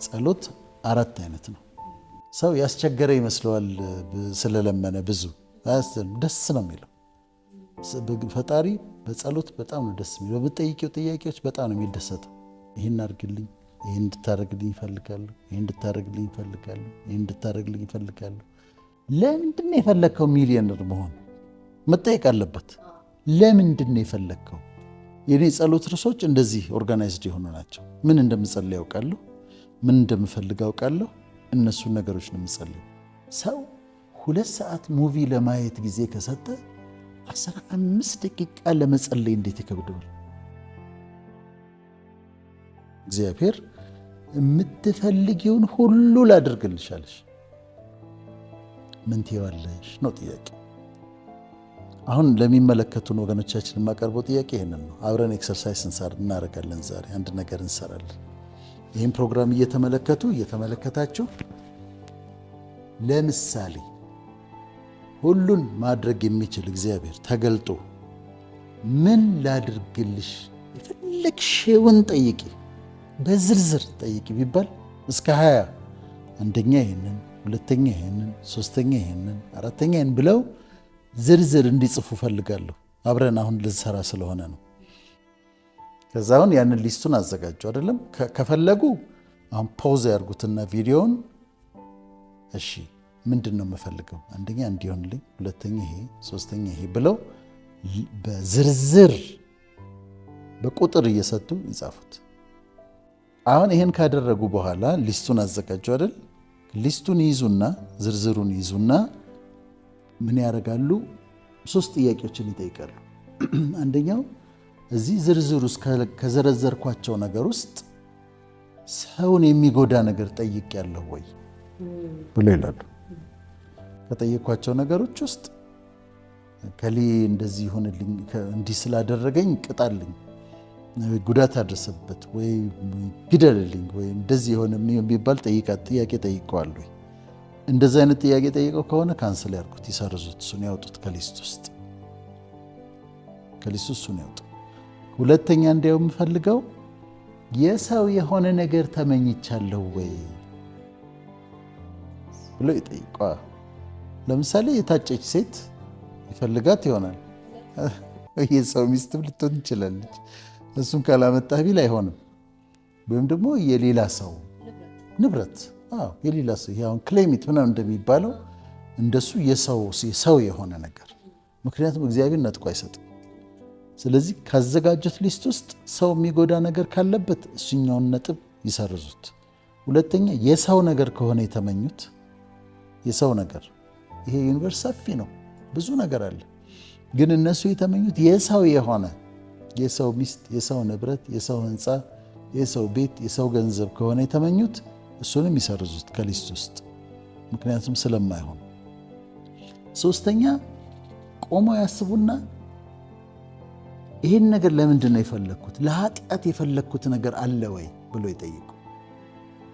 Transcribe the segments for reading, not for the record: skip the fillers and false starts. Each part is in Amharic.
ጸሎት አራት አይነት ነው። ሰው ያስቸገረ ይመስለዋል ስለለመነ ብዙ ደስ ነው የሚለው። ፈጣሪ በጸሎት በጣም ነው ደስ የሚለው። በጠይቂው ጥያቄዎች በጣም ነው የሚደሰተው። ይህን አድርግልኝ፣ ይህን እንድታደርግልኝ እፈልጋለሁ፣ ይህን እንድታደርግልኝ እፈልጋለሁ፣ ይህን እንድታደርግልኝ እፈልጋለሁ። ለምንድን ነው የፈለግከው? ሚሊዮነር መሆን መጠየቅ አለበት። ለምንድን ነው የፈለግከው? የኔ ጸሎት ርዕሶች እንደዚህ ኦርጋናይዝድ የሆኑ ናቸው። ምን እንደምጸልይ ያውቃለሁ፣ ምን እንደምፈልግ አውቃለሁ። እነሱን ነገሮች ነው የምጸልይ። ሰው 2 ሰዓት ሙቪ ለማየት ጊዜ ከሰጠ 15 ደቂቃ ለመጸለይ እንዴት ይከብደዋል? እግዚአብሔር የምትፈልጊውን ሁሉ ላድርግልሻለሽ ምን ትይዋለሽ ነው ጥያቄ። አሁን ለሚመለከቱን ወገኖቻችን የማቀርበው ጥያቄ ይህንን ነው። አብረን ኤክሰርሳይዝ እናደርጋለን። ዛሬ አንድ ነገር እንሰራለን። ይህን ፕሮግራም እየተመለከታችሁ ለምሳሌ ሁሉን ማድረግ የሚችል እግዚአብሔር ተገልጦ ምን ላድርግልሽ የፈለግሽውን ጠይቂ፣ በዝርዝር ጠይቂ ቢባል እስከ 20 አንደኛ ይሄንን፣ ሁለተኛ ይሄንን፣ ሶስተኛ ይሄንን፣ አራተኛ ይሄን ብለው ዝርዝር እንዲጽፉ ፈልጋለሁ። አብረን አሁን ልንሰራ ስለሆነ ነው። ከዛ አሁን ያንን ሊስቱን አዘጋጁ አይደለም። ከፈለጉ አሁን ፖዝ ያርጉትና ቪዲዮውን እሺ ምንድን ነው የምፈልገው? አንደኛ እንዲሆንልኝ፣ ሁለተኛ ይሄ፣ ሶስተኛ ይሄ ብለው በዝርዝር በቁጥር እየሰጡ ይጻፉት። አሁን ይሄን ካደረጉ በኋላ ሊስቱን አዘጋጁ አይደል? ሊስቱን ይዙና ዝርዝሩን ይዙና ምን ያደርጋሉ? 3 ጥያቄዎችን ይጠይቃሉ። አንደኛው እዚህ ዝርዝር ውስጥ ከዘረዘርኳቸው ነገር ውስጥ ሰውን የሚጎዳ ነገር ጠይቄያለሁ ወይ ብሎ ይላሉ። ከጠየኳቸው ነገሮች ውስጥ ከሌ እንደዚህ ይሆንልኝ፣ እንዲህ ስላደረገኝ ቅጣልኝ፣ ጉዳት አደረሰበት ወይ ግደልልኝ ወይ እንደዚህ የሆነ የሚባል ጥያቄ ጠይቀዋለሁ። እንደዚህ አይነት ጥያቄ ጠይቀው ከሆነ ካንስል ያርጉት፣ ይሰርዙት፣ እሱን ያውጡት ከሊስት ውስጥ እሱን ያውጡ። ሁለተኛ እንዲያው የምፈልገው የሰው የሆነ ነገር ተመኝቻለሁ ወይ ብሎ ይጠይቀዋል። ለምሳሌ የታጨች ሴት ይፈልጋት ይሆናል። የሰው ሚስትም ልትሆን ትችላለች። እሱን ካላመጣህ ቢል አይሆንም። ወይም ደግሞ የሌላ ሰው ንብረት የሌላ ሰው አሁን ክሌሚት ምናምን እንደሚባለው እንደሱ የሰው የሆነ ነገር። ምክንያቱም እግዚአብሔር ነጥቆ አይሰጥም። ስለዚህ ካዘጋጁት ሊስት ውስጥ ሰው የሚጎዳ ነገር ካለበት እሱኛውን ነጥብ ይሰርዙት። ሁለተኛ የሰው ነገር ከሆነ የተመኙት የሰው ነገር፣ ይሄ ዩኒቨርስ ሰፊ ነው፣ ብዙ ነገር አለ። ግን እነሱ የተመኙት የሰው የሆነ የሰው ሚስት፣ የሰው ንብረት፣ የሰው ሕንፃ፣ የሰው ቤት፣ የሰው ገንዘብ ከሆነ የተመኙት እሱንም ይሰርዙት ከሊስት ውስጥ፣ ምክንያቱም ስለማይሆን። ሶስተኛ ቆመው ያስቡና ይህን ነገር ለምንድን ነው የፈለግኩት? ለኃጢአት የፈለግኩት ነገር አለ ወይ ብሎ ይጠይቁ።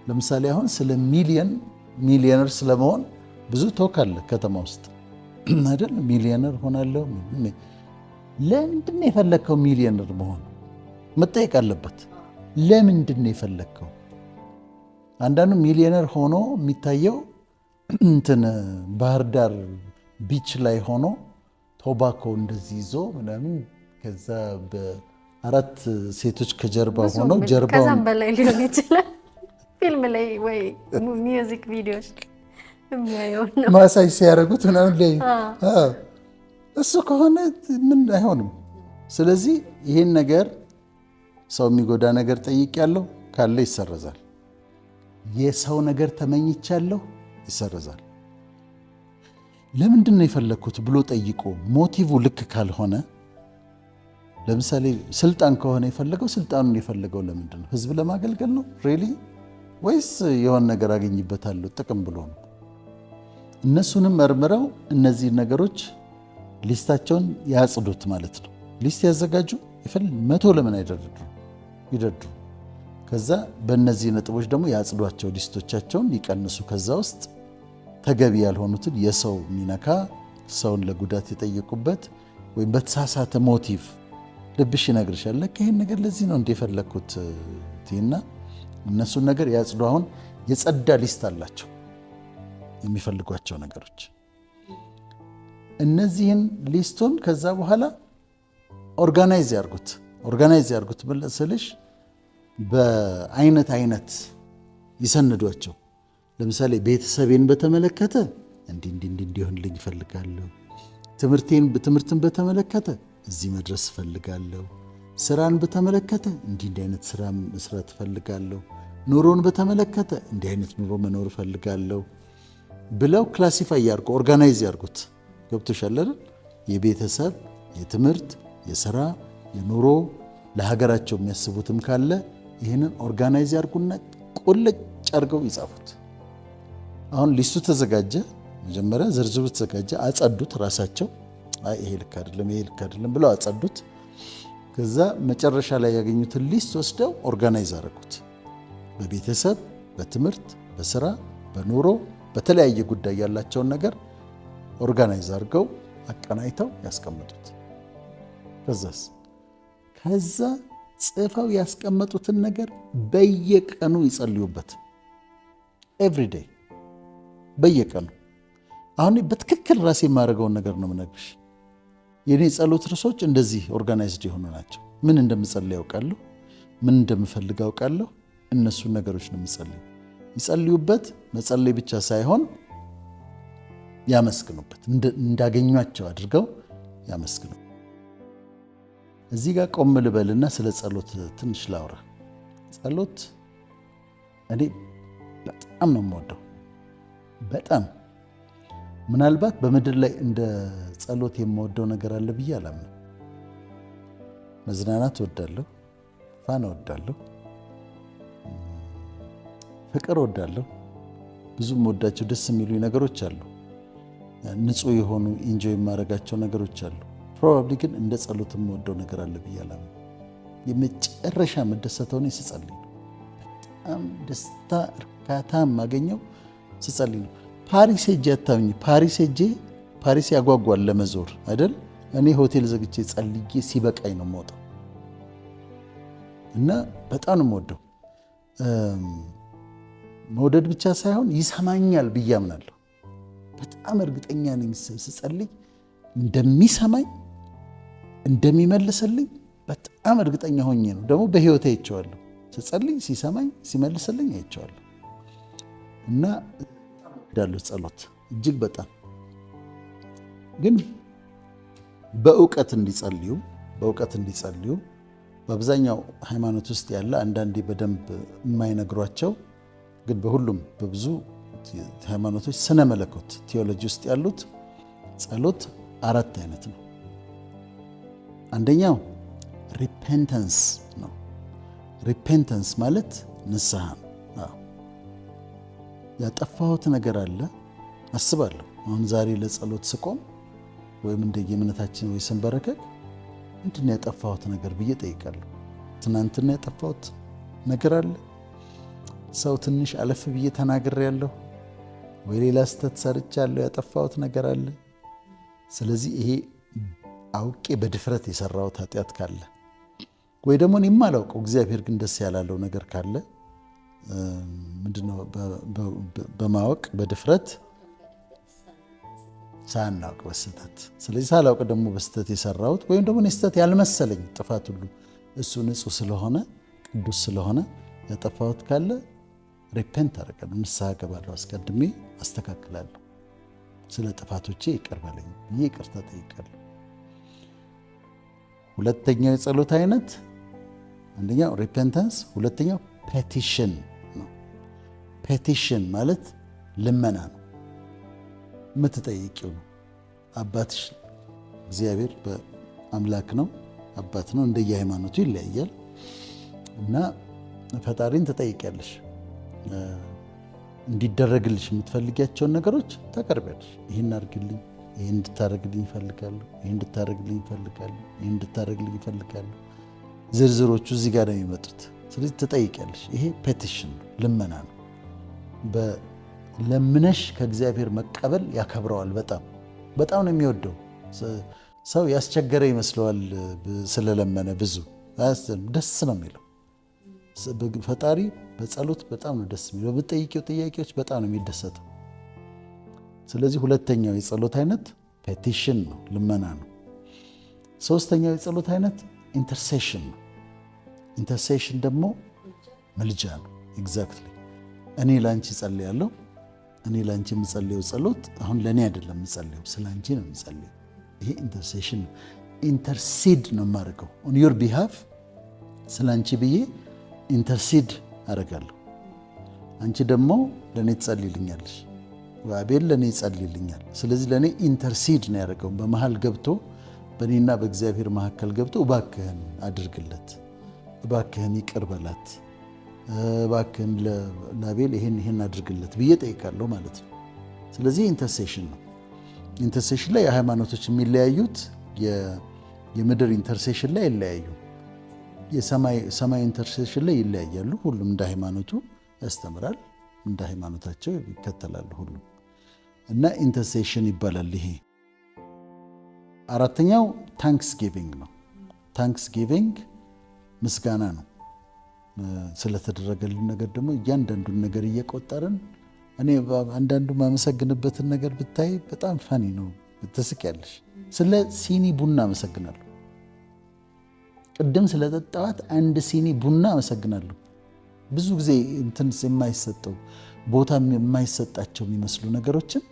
ለምሳሌ አሁን ስለ ሚሊዮነር ስለመሆን ብዙ ቶክ አለ ከተማ ውስጥ አይደል? ሚሊዮነር ሆናለሁ። ለምንድን ነው የፈለግከው ሚሊዮነር መሆን? መጠየቅ አለበት። ለምንድን ነው የፈለግከው? አንዳንዱ ሚሊዮነር ሆኖ የሚታየው እንትን ባህር ዳር ቢች ላይ ሆኖ ቶባኮ እንደዚህ ይዞ ምናምን ከዛ በ4 ሴቶች ከጀርባ ሆኖ ጀርባውን ከዛም በላይ ሊሆን ይችላል። ፊልም ላይ ወይ ሚውዚክ ቪዲዮስ የሚያየው ነው ማሳጅ ሲያደርጉት ምናምን ላይ እሱ ከሆነ ምን አይሆንም። ስለዚህ ይህን ነገር ሰው የሚጎዳ ነገር ጠይቄያለሁ ካለ ይሰረዛል። የሰው ነገር ተመኝቻለሁ ይሰረዛል። ለምንድን ነው የፈለግኩት ብሎ ጠይቆ ሞቲቭ ልክ ካልሆነ፣ ለምሳሌ ስልጣን ከሆነ የፈለገው ስልጣኑን የፈለገው ለምንድን ነው? ህዝብ ለማገልገል ነው ሪሊ ወይስ የሆነ ነገር አገኝበታለሁ ጥቅም ብሎ ነው? እነሱንም መርምረው እነዚህ ነገሮች ሊስታቸውን ያጽዱት ማለት ነው። ሊስት ያዘጋጁ። 100 ለምን ይደርድሩ። ከዛ በእነዚህ ነጥቦች ደግሞ ያጽዷቸው፣ ሊስቶቻቸውን ይቀንሱ። ከዛ ውስጥ ተገቢ ያልሆኑትን የሰው ሚነካ ሰውን ለጉዳት የጠየቁበት ወይም በተሳሳተ ሞቲቭ ልብሽ ይነግርሻል። ለካ ይሄን ነገር ለዚህ ነው እንደፈለኩት ቲና እነሱን ነገር ያጽዱ። አሁን የጸዳ ሊስት አላቸው የሚፈልጓቸው ነገሮች። እነዚህን ሊስቱን ከዛ በኋላ ኦርጋናይዝ ያርጉት ስልሽ በአይነት ይሰንዷቸው። ለምሳሌ ቤተሰቤን በተመለከተ እንዲሆንልኝ እፈልጋለሁ። ትምህርትን በተመለከተ እዚህ መድረስ እፈልጋለሁ። ስራን በተመለከተ እንዲህ አይነት ስራ መስራት እፈልጋለሁ። ኑሮን በተመለከተ እንዲህ አይነት ኑሮ መኖር እፈልጋለሁ ብለው ክላሲፋይ ያርጉ፣ ኦርጋናይዝ ያርጉት። ገብቶሻል አይደል? የቤተሰብ፣ የትምህርት፣ የስራ፣ የኑሮ ለሀገራቸው የሚያስቡትም ካለ ይህንን ኦርጋናይዝ ያርጉና ቁልጭ አርገው ይጻፉት። አሁን ሊስቱ ተዘጋጀ፣ መጀመሪያ ዝርዝሩ ተዘጋጀ፣ አጸዱት ራሳቸው። ይሄ ልክ አይደለም ብለው አጸዱት። ከዛ መጨረሻ ላይ ያገኙትን ሊስት ወስደው ኦርጋናይዝ አረጉት። በቤተሰብ፣ በትምህርት፣ በስራ፣ በኑሮ በተለያየ ጉዳይ ያላቸውን ነገር ኦርጋናይዝ አድርገው አቀናይተው ያስቀምጡት። ከዛ ጽፈው ያስቀመጡትን ነገር በየቀኑ ይጸልዩበት። ኤቭሪዴይ በየቀኑ። አሁን በትክክል ራሴ የማደርገውን ነገር ነው የምነግርሽ። የኔ ጸሎት ርዕሶች እንደዚህ ኦርጋናይዝድ የሆኑ ናቸው። ምን እንደምጸልይ ያውቃለሁ፣ ምን እንደምፈልግ ያውቃለሁ። እነሱን ነገሮች ነው የምጸልዩ። ይጸልዩበት። መጸለይ ብቻ ሳይሆን ያመስግኑበት። እንዳገኟቸው አድርገው ያመስግኑ። እዚህ ጋር ቆም ልበልና ስለ ጸሎት ትንሽ ላውራ። ጸሎት እኔ በጣም ነው የምወደው። በጣም ምናልባት በምድር ላይ እንደ ጸሎት የምወደው ነገር አለ ብዬ አላምንም። መዝናናት እወዳለሁ፣ ፋን እወዳለሁ፣ ፍቅር እወዳለሁ። ብዙ የምወዳቸው ደስ የሚሉኝ ነገሮች አሉ። ንጹህ የሆኑ ኢንጆይ የማደርጋቸው ነገሮች አሉ። ፕሮባብሊ ግን እንደ ጸሎት የምወደው ነገር አለ ብዬ አላምንም። የመጨረሻ የምደሰተው እኔ ስጸልይ ነው። በጣም ደስታ እርካታ የማገኘው ስጸልይ ነው። ፓሪስ ሄጄ አታምኝ። ፓሪስ ያጓጓል ለመዞር አይደል? እኔ ሆቴል ዘግቼ ጸልዬ ሲበቃኝ ነው የምወጣው እና በጣም ነው የምወደው። መውደድ ብቻ ሳይሆን ይሰማኛል ብዬ አምናለሁ። በጣም እርግጠኛ ነኝ ስጸልይ እንደሚሰማኝ እንደሚመልስልኝ በጣም እርግጠኛ ሆኜ ነው። ደግሞ በህይወቴ አይቼዋለሁ። ስጸልይ ሲሰማኝ ሲመልስልኝ አይቼዋለሁ እና ዳሉ ጸሎት እጅግ በጣም ግን በእውቀት እንዲጸልዩ በአብዛኛው ሃይማኖት ውስጥ ያለ አንዳንዴ በደንብ የማይነግሯቸው ግን በሁሉም በብዙ ሃይማኖቶች ስነ መለኮት ቴዎሎጂ ውስጥ ያሉት ጸሎት 4 አይነት ነው። አንደኛው ሪፔንተንስ ነው። ሪፔንተንስ ማለት ንስሐ ነው። ያጠፋሁት ነገር አለ አስባለሁ። አሁን ዛሬ ለጸሎት ስቆም ወይም እንደ የእምነታችን ወይ ስንበረከክ ምንድን ነው ያጠፋሁት ነገር ብዬ ጠይቃለሁ። ትናንትና ያጠፋሁት ነገር አለ፣ ሰው ትንሽ አለፍ ብዬ ተናግሬያለሁ፣ ወይ ሌላ ስህተት ሰርቻለሁ፣ ያጠፋሁት ነገር አለ። ስለዚህ ይሄ አውቄ በድፍረት የሰራሁት ኃጢአት ካለ ወይ ደግሞ እኔ የማላውቀው እግዚአብሔር ግን ደስ ያላለው ነገር ካለ ምንድነው በማወቅ በድፍረት ሳናውቅ በስተት። ስለዚህ ሳላውቅ ደግሞ በስተት የሰራሁት ወይም ደግሞ ስህተት ያልመሰለኝ ጥፋት ሁሉ እሱ ንጹህ ስለሆነ ቅዱስ ስለሆነ ያጠፋሁት ካለ ሪፔንት አደርጋለሁ፣ ንስሐ ገባለሁ፣ አስቀድሜ አስተካክላለሁ። ስለ ጥፋቶቼ ይቅር በለኝ ብዬ ይቅርታ ጠይቃለሁ። ሁለተኛው የጸሎት አይነት አንደኛው ሪፔንታንስ፣ ሁለተኛው ፔቲሽን ነው። ፔቲሽን ማለት ልመና ነው፣ የምትጠይቂው ነው። አባትሽ እግዚአብሔር በአምላክ ነው፣ አባት ነው፣ እንደየሃይማኖቱ ይለያያል እና ፈጣሪን ትጠይቂያለሽ። እንዲደረግልሽ የምትፈልጊያቸውን ነገሮች ታቀርቢያለሽ። ይህን አድርግልኝ፣ ይህን እንድታደርግልኝ እፈልጋለሁ፣ ይህን እንድታደርግልኝ እፈልጋለሁ፣ ይህን እንድታደርግልኝ እፈልጋለሁ። ዝርዝሮቹ እዚህ ጋር ነው የሚመጡት። ስለዚህ ትጠይቂያለሽ። ይሄ ፔቲሽን ነው፣ ልመና ነው። ለምነሽ ከእግዚአብሔር መቀበል ያከብረዋል። በጣም ነው የሚወደው። ሰው ያስቸገረ ይመስለዋል ስለለመነ፣ ብዙ ደስ ነው የሚለው። ፈጣሪ በጸሎት በጣም ነው ደስ የሚለው። በምትጠይቂው ጥያቄዎች በጣም ነው የሚደሰተው። ስለዚህ ሁለተኛው የጸሎት አይነት ፔቲሽን ነው፣ ልመና ነው። ሶስተኛው የጸሎት አይነት ኢንተርሴሽን ነው። ኢንተርሴሽን ደግሞ ምልጃ ነው። ኤግዛክትሊ እኔ ለአንቺ ጸልያለሁ። እኔ ለአንቺ የምጸልየው ጸሎት አሁን ለእኔ አይደለም የምጸልየው፣ ስለ አንቺ ነው የምጸልየው። ይሄ ኢንተርሴሽን ነው። ኢንተርሲድ ነው የማደርገው ኦን ዮር ቢሃፍ። ስለ አንቺ ብዬ ኢንተርሲድ አደርጋለሁ። አንቺ ደግሞ ለእኔ ትጸልይልኛለሽ፣ አቤል ለእኔ ይጸልይልኛል። ስለዚህ ለእኔ ኢንተርሲድ ነው ያደርገው። በመሃል ገብቶ በእኔና በእግዚአብሔር መካከል ገብቶ እባክህን አድርግለት፣ እባክህን ይቅር በላት፣ እባክህን ለአቤል ይሄን አድርግለት ብዬ ጠይቃለሁ ማለት ነው። ስለዚህ ኢንተርሴሽን ነው። ኢንተርሴሽን ላይ የሃይማኖቶች የሚለያዩት የምድር ኢንተርሴሽን ላይ ይለያዩ፣ የሰማይ ኢንተርሴሽን ላይ ይለያያሉ። ሁሉም እንደ ሃይማኖቱ ያስተምራል፣ እንደ ሃይማኖታቸው ይከተላሉ ሁሉም እና ኢንተርሴሽን ይባላል ይሄ። አራተኛው ታንክስ ጊቪንግ ነው። ታንክስ ጊቪንግ ምስጋና ነው። ስለተደረገልን ነገር ደግሞ እያንዳንዱን ነገር እየቆጠርን እኔ አንዳንዱ ማመሰግንበትን ነገር ብታይ በጣም ፋኒ ነው፣ ትስቂያለሽ። ስለ ሲኒ ቡና አመሰግናለሁ። ቅድም ስለጠጣዋት አንድ ሲኒ ቡና አመሰግናለሁ። ብዙ ጊዜ እንትን የማይሰጠው ቦታ የማይሰጣቸው የሚመስሉ ነገሮችን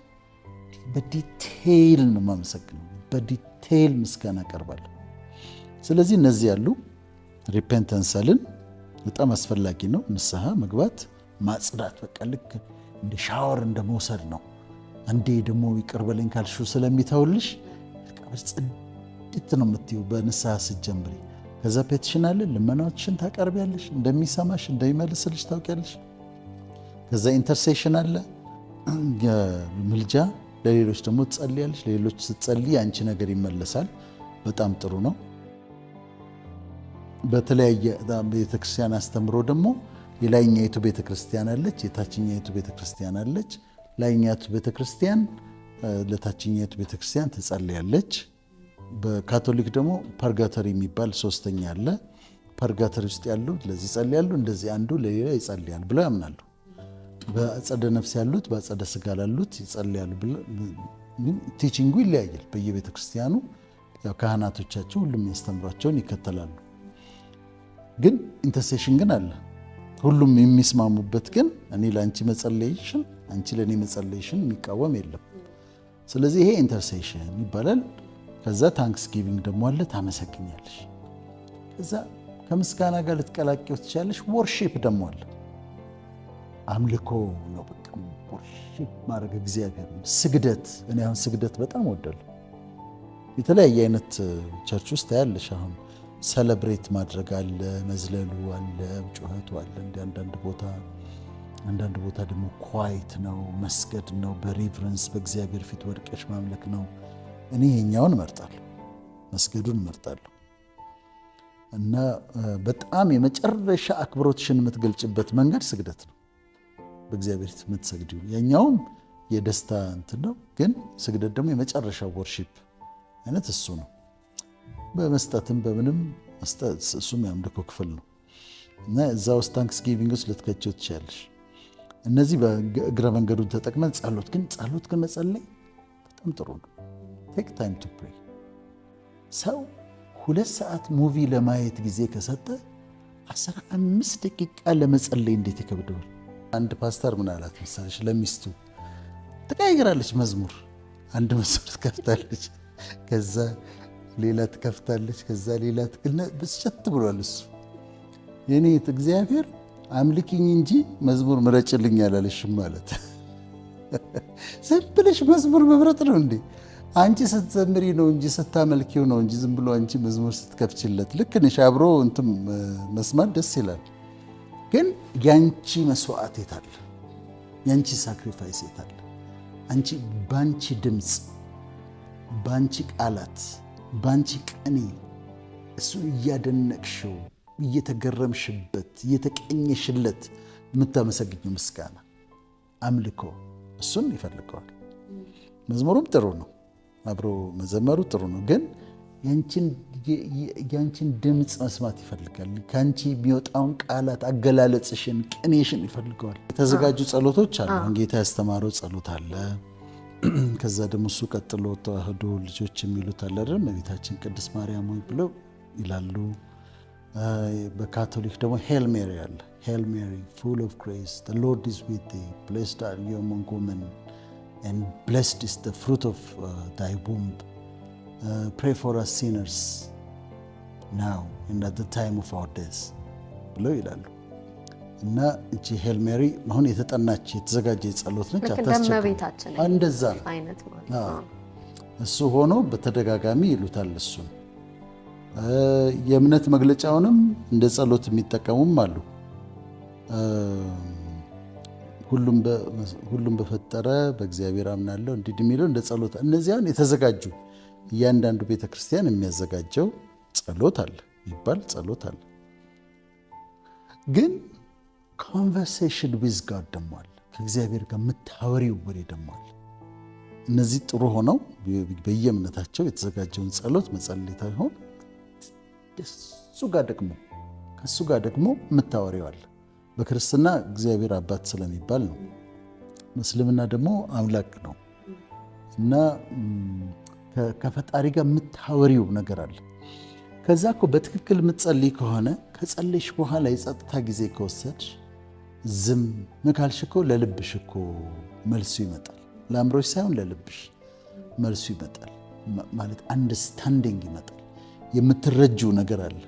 በዲቴይል ነው የማመሰግነው። በዲቴይል ምስጋና አቀርባለሁ። ስለዚህ እነዚህ ያሉ ሪፔንተንስልን በጣም አስፈላጊ ነው። ንስሐ መግባት፣ ማጽዳት፣ በቃ ልክ እንደ ሻወር እንደ መውሰድ ነው። አንዴ ደግሞ ይቅር በለኝ ካልሽው ስለሚተውልሽ ጽድት ነው የምትይው በንስሐ ስትጀምሪ። ከዛ ፔቲሽን አለ፣ ልመናዎችን ታቀርቢያለሽ፣ እንደሚሰማሽ እንደሚመልስልሽ ታውቂያለሽ። ከዛ ኢንተርሴሽን አለ፣ ምልጃ፣ ለሌሎች ደግሞ ትጸልያለሽ። ለሌሎች ስትጸልይ አንቺ ነገር ይመለሳል። በጣም ጥሩ ነው። በተለያየ ቤተክርስቲያን አስተምሮ ደግሞ የላይኛይቱ ቤተክርስቲያን አለች፣ የታችኛይቱ ቤተክርስቲያን አለች። ላይኛይቱ ቤተክርስቲያን ለታችኛይቱ ቤተክርስቲያን ትጸልያለች። በካቶሊክ ደግሞ ፐርጋተሪ የሚባል ሶስተኛ አለ። ፐርጋተሪ ውስጥ ያሉ ለዚህ ይጸልያሉ፣ እንደዚህ አንዱ ለሌላ ይጸልያል ብለው ያምናሉ። በአጸደ ነፍስ ያሉት በአጸደ ስጋ ላሉት ይጸልያሉ። ቲቺንጉ ይለያያል በየቤተክርስቲያኑ። ያው ካህናቶቻቸው ሁሉም ያስተምሯቸውን ይከተላሉ። ግን ኢንተርሴሽን ግን አለ። ሁሉም የሚስማሙበት ግን እኔ ለአንቺ መጸለይሽን አንቺ ለእኔ መጸለይሽን የሚቃወም የለም። ስለዚህ ይሄ ኢንተርሴሽን ይባላል። ከዛ ታንክስ ጊቪንግ ደግሞ አለ፣ ታመሰግኛለሽ። ከዛ ከምስጋና ጋር ልትቀላቂው ትችላለሽ። ወርሺፕ ደግሞ አለ፣ አምልኮ ነው። በቃ ወርሺፕ ማድረግ እግዚአብሔር፣ ስግደት። እኔ አሁን ስግደት በጣም ወዳለሁ። የተለያየ አይነት ቸርች ውስጥ ያለሽ አሁን ሰለብሬት ማድረግ አለ፣ መዝለሉ አለ፣ ጩኸቱ አለ። እንደ አንዳንድ ቦታ ደግሞ ኳይት ነው፣ መስገድ ነው፣ በሪቨረንስ በእግዚአብሔር ፊት ወድቀሽ ማምለክ ነው። እኔ ይሄኛውን እመርጣለሁ፣ መስገዱን እመርጣለሁ። እና በጣም የመጨረሻ አክብሮትሽን የምትገልጭበት መንገድ ስግደት ነው። በእግዚአብሔር ፊት የምትሰግጂው ያኛውም የደስታ እንትን ነው፣ ግን ስግደት ደግሞ የመጨረሻው ወርሺፕ አይነት እሱ ነው። በመስጠትም በምንም እሱም የአምልኮ ክፍል ነው እና እዛ ውስጥ ታንክስ ጊቪንግ ውስጥ ልትከቸው ትችላለሽ። እነዚህ በእግረ መንገዱን ተጠቅመን ጸሎት ግን መጸለይ በጣም ጥሩ ነው። ቴክ ታይም ቱ ፕሬይ። ሰው 2 ሰዓት ሙቪ ለማየት ጊዜ ከሰጠ 15 ደቂቃ ለመጸለይ እንዴት ይከብደዋል? አንድ ፓስተር ምን አላት መሰለሽ ለሚስቱ ትቀይራለች መዝሙር። አንድ መዝሙር ትከፍታለች፣ ከዛ ሌላ ትከፍታለች፣ ከዛ ሌላ ብስጨት ብሏል እሱ። የኔ እግዚአብሔር አምልኪኝ እንጂ መዝሙር ምረጭልኝ አላለሽም ማለት። ዝም ብለሽ መዝሙር መምረጥ ነው እንዴ? አንቺ ስትዘምሪ ነው እንጂ ስታመልኪው ነው እንጂ ዝም ብሎ አንቺ መዝሙር ስትከፍችለት ልክ ነሽ። አብሮ እንትን መስማት ደስ ይላል፣ ግን ያንቺ መስዋዕት የታለ? ያንቺ ሳክሪፋይስ የታለ? አንቺ ባንቺ ድምፅ፣ ባንቺ ቃላት፣ ባንቺ ቅኔ እሱን እያደነቅሽው እየተገረምሽበት እየተቀኘሽለት የምታመሰግኘው ምስጋና አምልኮ እሱን ይፈልገዋል። መዝሙሩም ጥሩ ነው፣ አብሮ መዘመሩ ጥሩ ነው፣ ግን ያንቺን ድምፅ መስማት ይፈልጋል። ከአንቺ የሚወጣውን ቃላት፣ አገላለጽሽን፣ ቅኔሽን ይፈልገዋል። የተዘጋጁ ጸሎቶች አሉ። ጌታ ያስተማረው ጸሎት አለ። ከዛ ደግሞ እሱ ቀጥሎ ተዋህዶ ልጆች የሚሉት አለ አይደል? እመቤታችን ቅድስት ማርያም ሆይ ብለው ይላሉ። በካቶሊክ ደግሞ ሄል ሜሪ አለ። ሄል ሜሪ ፉል ኦፍ ግሬስ ዘ ሎርድ ኢዝ ዊዝ ቲ ብሌስድ አር ዩ አሞንግ ውመን ኤንድ ብሌስድ ኢዝ ዘ ፍሩት ኦፍ ታይ ውምብ ፕሬይ ፎር አስ ሲነርስ ናው ኤንድ አት ዘ ታይም ኦፍ አወር ዴዝ ብለው ይላሉ። እና እቺ ሄል ሜሪ አሁን የተጠናች የተዘጋጀ ጸሎት ነች። አታስቸግም። እንደዛ እሱ ሆኖ በተደጋጋሚ ይሉታል። እሱን የእምነት መግለጫውንም እንደ ጸሎት የሚጠቀሙም አሉ። ሁሉም በፈጠረ በእግዚአብሔር አምናለሁ እንዲህ የሚለው እንደ ጸሎት። እነዚያን የተዘጋጁ እያንዳንዱ ቤተክርስቲያን የሚያዘጋጀው ጸሎት አለ ይባል ጸሎት አለ። ግን ኮንቨርሴሽን ዊዝ ጋድ ደሞ አለ። ከእግዚአብሔር ጋር የምታወሪው ወሬ ደሞ አለ። እነዚህ ጥሩ ሆነው በየእምነታቸው የተዘጋጀውን ጸሎት መጸለይ ታይሆን ከእሱ ጋር ደግሞ የምታወሪው አለ። በክርስትና እግዚአብሔር አባት ስለሚባል ነው። በእስልምና ደግሞ አምላክ ነው እና ከፈጣሪ ጋር የምታወሪው ነገር አለ። ከዛ እኮ በትክክል የምትጸልይ ከሆነ ከጸለይሽ በኋላ የጸጥታ ጊዜ ከወሰድሽ ዝም ካልሽ እኮ ለልብሽ እኮ መልሱ ይመጣል። ለአእምሮሽ ሳይሆን ለልብሽ መልሱ ይመጣል። ማለት አንደርስታንዲንግ ይመጣል። የምትረጂው ነገር አለ።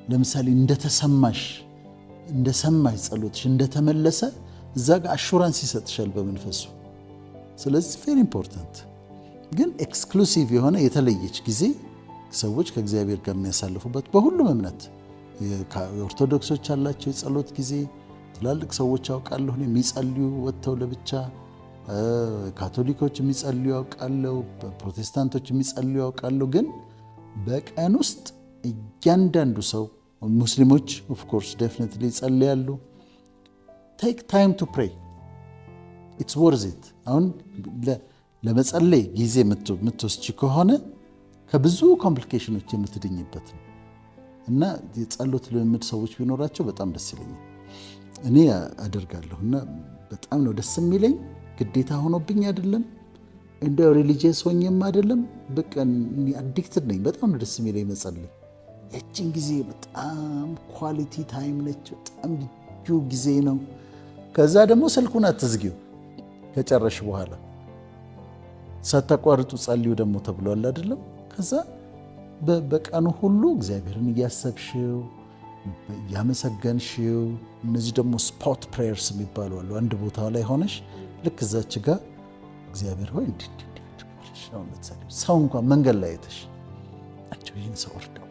ለምሳሌ እንደሰማሽ ጸሎትሽ እንደተመለሰ እዛ ጋር አሹራንስ ይሰጥሻል በመንፈሱ። ስለዚህ ቬሪ ኢምፖርታንት። ግን ኤክስክሉሲቭ የሆነ የተለየች ጊዜ ሰዎች ከእግዚአብሔር ጋር የሚያሳልፉበት በሁሉም እምነት የኦርቶዶክሶች አላቸው የጸሎት ጊዜ። ትላልቅ ሰዎች አውቃለሁ የሚጸልዩ ወጥተው ለብቻ፣ ካቶሊኮች የሚጸልዩ አውቃለሁ፣ ፕሮቴስታንቶች የሚጸልዩ አውቃለሁ። ግን በቀን ውስጥ እያንዳንዱ ሰው ሙስሊሞች ኦፍ ኮርስ ዴፊኒትሊ ይጸልያሉ። ቴክ ታይም ቱ ፕሬይ ኢትስ ወርዝ ኢት። አሁን ለመጸለይ ጊዜ የምትወስጂ ከሆነ ከብዙ ኮምፕሊኬሽኖች የምትድኝበት ነው እና የጸሎት ልምምድ ሰዎች ቢኖራቸው በጣም ደስ ይለኛል። እኔ አደርጋለሁ እና በጣም ነው ደስ የሚለኝ። ግዴታ ሆኖብኝ አይደለም፣ እንደ ሪሊጂየስ ሆኜም አይደለም። በቃ አዲክትድ ነኝ። በጣም ነው ደስ የሚለኝ መጸለይ። ያችን ጊዜ በጣም ኳሊቲ ታይም ነች። በጣም ልዩ ጊዜ ነው። ከዛ ደግሞ ስልኩን አትዝጊው ከጨረሽ በኋላ ሳታቋርጡ ጸልዩ ደግሞ ተብሏል አይደለም? ከዛ በቀኑ ሁሉ እግዚአብሔርን እያሰብሽው እያመሰገንሽው። እነዚህ ደግሞ ስፖት ፕሬየርስ የሚባሉ አሉ። አንድ ቦታ ላይ ሆነሽ ልክ እዛች ጋር እግዚአብሔር ሆይ ሰው እንኳን መንገድ ላይ አይተሽ ናቸው ይህን ሰው ወርደው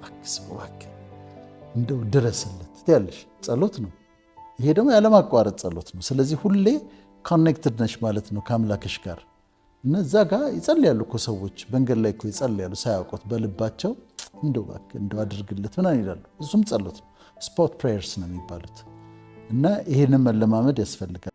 እባክህ እንደው ድረስለት ትያለሽ። ጸሎት ነው ይሄ፣ ደግሞ ያለማቋረጥ ጸሎት ነው። ስለዚህ ሁሌ ኮኔክትድ ነሽ ማለት ነው ከአምላክሽ ጋር። እነዛ ጋር ይጸልያሉ እኮ ሰዎች መንገድ ላይ እኮ ይጸልያሉ ሳያውቁት በልባቸው እንደው እባክህ እንደው አድርግለት ምናምን ይላሉ። እሱም ጸሎት ነው። ስፖት ፕሬየርስ ነው የሚባሉት እና ይሄንን መለማመድ ያስፈልጋል።